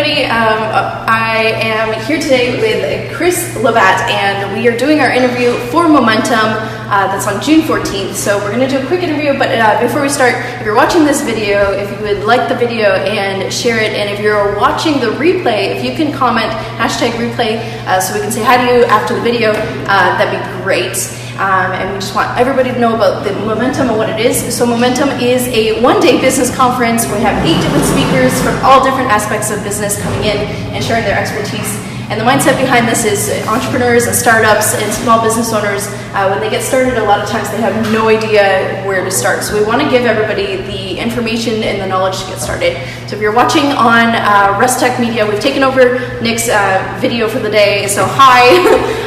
everybody. I am here today with Chris Labbate, and we are doing our interview for Momentum that's on June 14th. So we're going to do a quick interview, but before we start, if you're watching this video, if you would like the video and share it, and if you're watching the replay, if you can comment #replay so we can say hi to you after the video, that'd be great. And we just want everybody to know about the Momentum and what it is. So Momentum is a one-day business conference. We have 8 different speakers from all different aspects of business coming in and sharing their expertise. And the mindset behind this is entrepreneurs and startups and small business owners, when they get started, a lot of times they have no idea where to start. So we want to give everybody the information and the knowledge to get started. So if you're watching on Tech Media, we've taken over Nick's video for the day. So hi,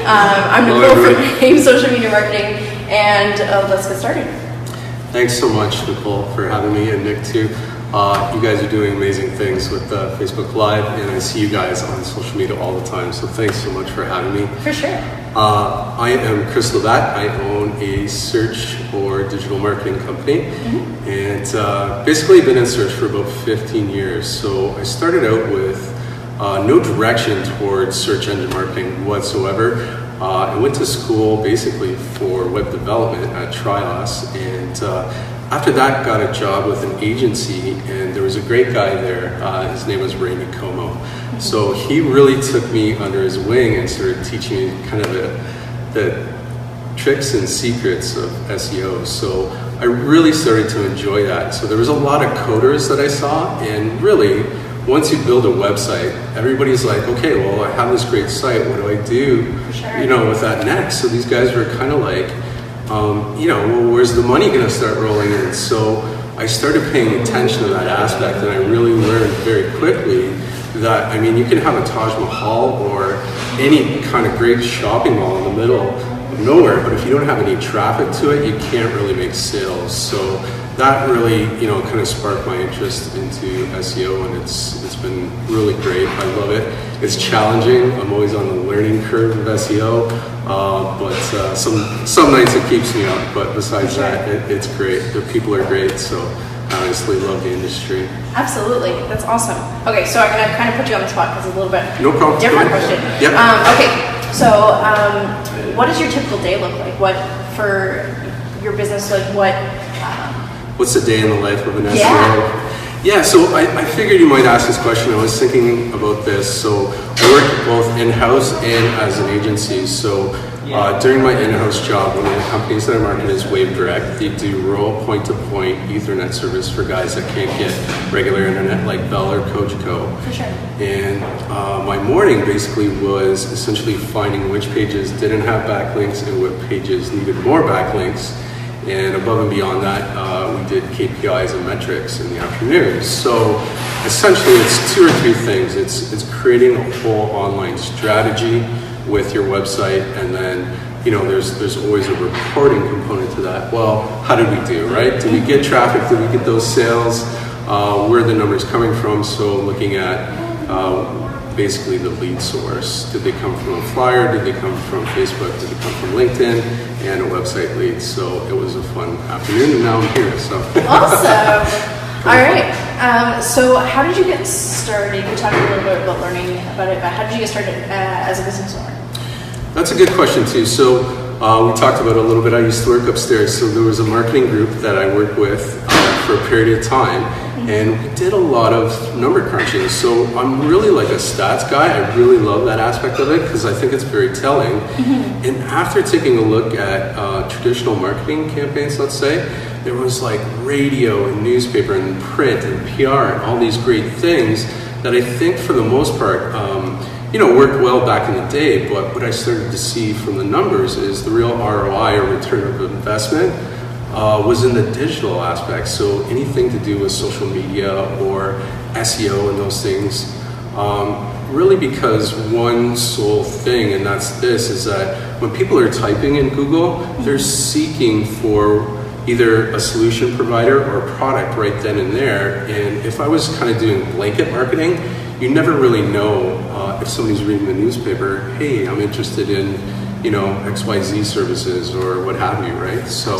I'm Nicole from AIM Social Media Marketing, and let's get started. Thanks so much, Nicole, for having me, and Nick too. You guys are doing amazing things with Facebook Live, and I see you guys on social media all the time, so thanks so much for having me. For sure. I am Chris Labbate. I own a search or digital marketing company, and basically been in search for about 15 years. So I started out with no direction towards search engine marketing whatsoever. I went to school basically for web development at Trios, and after that, got a job with an agency, and there was a great guy there. His name was Ray Como. So he really took me under his wing and started teaching me kind of the tricks and secrets of SEO. So I really started to enjoy that. So there was a lot of coders that I saw, and really, once you build a website, everybody's like, okay, well, I have this great site. What do I do, with that next? So these guys were kind of like, well, where's the money going to start rolling in? So I started paying attention to that aspect, and I really learned very quickly that, you can have a Taj Mahal or any kind of great shopping mall in the middle of nowhere, but if you don't have any traffic to it, you can't really make sales. So that really, kind of sparked my interest into SEO, and it's been really great. I love it. It's challenging. I'm always on the learning curve of SEO, but some nights it keeps me up. But besides that, it's great. The people are great, so I honestly love the industry. Absolutely, that's awesome. Okay, so I'm gonna kind of put you on the spot because it's a little bit different question. Yep. Okay, so what does your typical day look like? What for your business? Like what? What's a day in the life of an SEO? Yeah, so I figured you might ask this question. I was thinking about this. So I work both in-house and as an agency. So during my in-house job, one of the companies that I market is Wave Direct. They do rural point-to-point Ethernet service for guys that can't get regular internet like Bell or Cogeco. For sure. And my morning basically was essentially finding which pages didn't have backlinks and what pages needed more backlinks. And above and beyond that, we did KPIs and metrics in the afternoons. So essentially it's 2 or 3 things. It's creating a whole online strategy with your website, and then there's always a reporting component to that. Well, how did we do, right? Did we get traffic? Did we get those sales? Where are the numbers coming from? So looking at basically the lead source. Did they come from a flyer? Did they come from Facebook? Did they come from LinkedIn? And a website lead. So it was a fun afternoon, and now I'm here. So awesome. All right. So how did you get started? You talked a little bit about learning about it, but how did you get started as a business owner? That's a good question too. So we talked about it a little bit. I used to work upstairs. So there was a marketing group that I worked with for a period of time. And we did a lot of number crunching. So I'm really like a stats guy. I really love that aspect of it because I think it's very telling. And after taking a look at traditional marketing campaigns, let's say, there was like radio and newspaper and print and PR and all these great things that I think for the most part, worked well back in the day. But what I started to see from the numbers is the real ROI or return of investment was in the digital aspect. So anything to do with social media or SEO and those things, really because one sole thing, and that's this, is that when people are typing in Google, they're seeking for either a solution provider or a product right then and there. And if I was kind of doing blanket marketing, you never really know if somebody's reading the newspaper, hey, I'm interested in XYZ services or what have you, right? So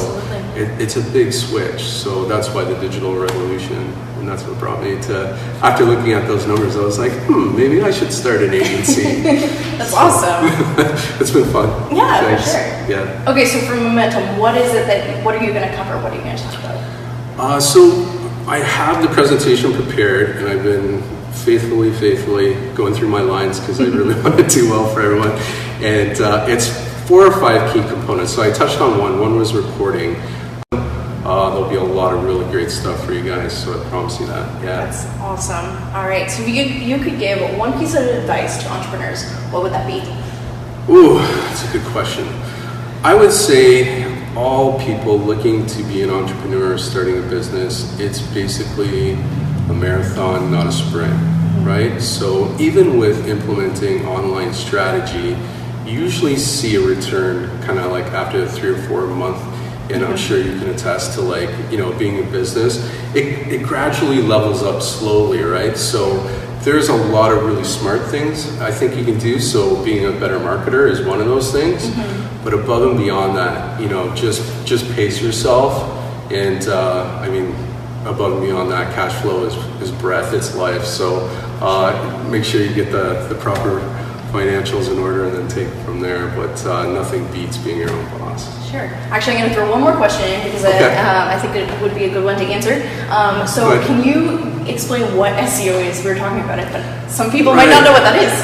it's a big switch. So that's why the digital revolution, and that's what brought me to, after looking at those numbers, I was like, maybe I should start an agency. That's awesome. It's been fun. Yeah, Thanks. for sure. Yeah. Okay, so for Momentum, what is it what are you going to cover? What are you going to talk about? So I have the presentation prepared, and I've been faithfully going through my lines because I really want to do well for everyone. And it's 4 or 5 key components. So I touched on one. One was reporting. There'll be a lot of really great stuff for you guys, so I promise you that. Yeah. That's awesome. All right, so if you could give one piece of advice to entrepreneurs, what would that be? Ooh, that's a good question. I would say all people looking to be an entrepreneur, starting a business, it's basically a marathon, not a sprint, right? So even with implementing online strategy, you usually see a return kind of like after 3 or 4 months. And I'm sure you can attest to being in business, it gradually levels up slowly, right? So there's a lot of really smart things I think you can do. So being a better marketer is one of those things. But above and beyond that, just pace yourself. And above and beyond that, cash flow is breath, it's life. So make sure you get the proper financials in order and then take it from there. But nothing beats being your own boss. Sure. Actually, I'm going to throw one more question in because I think it would be a good one to answer. So can you explain what SEO is? We were talking about it, but some people might not know what that is.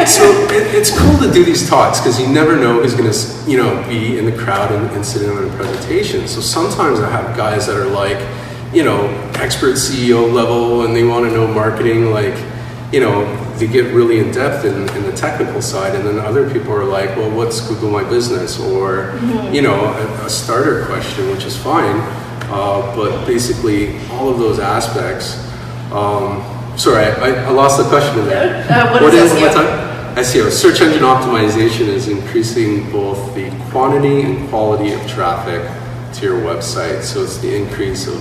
So it's cool to do these talks because you never know who's going to be in the crowd and sitting on a presentation. So sometimes I have guys that are like, expert CEO level and they want to know marketing, they get really in depth in the technical side, and then other people are like, well, what's Google My Business? Or, a starter question, which is fine. But basically all of those aspects, sorry, I lost the question there. What is SEO? One time? SEO, search engine optimization, is increasing both the quantity and quality of traffic to your website. So it's the increase of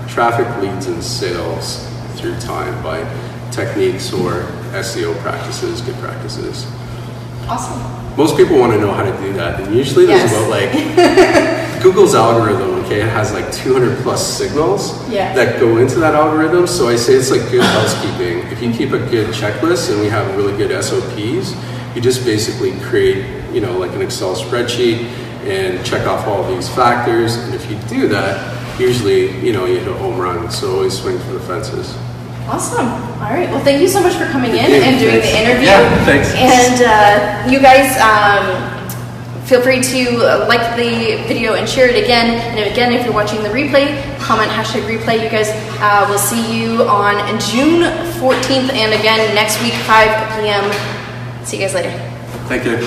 traffic, leads, and sales through time by techniques or SEO practices, good practices. Awesome. Most people want to know how to do that, and usually there's about Google's algorithm, it has 200 plus signals that go into that algorithm. So I say it's like good housekeeping. If you keep a good checklist, and we have really good SOPs, you just basically create, an Excel spreadsheet and check off all these factors. And if you do that, usually, you hit a home run. So always swing for the fences. Awesome. All right. Well, thank you so much for coming in and doing the interview. Yeah, thanks. And you guys, feel free to like the video and share it again. And again, if you're watching the replay, comment #replay. You guys, will see you on June 14th and again next week, 5 p.m. See you guys later. Thank you.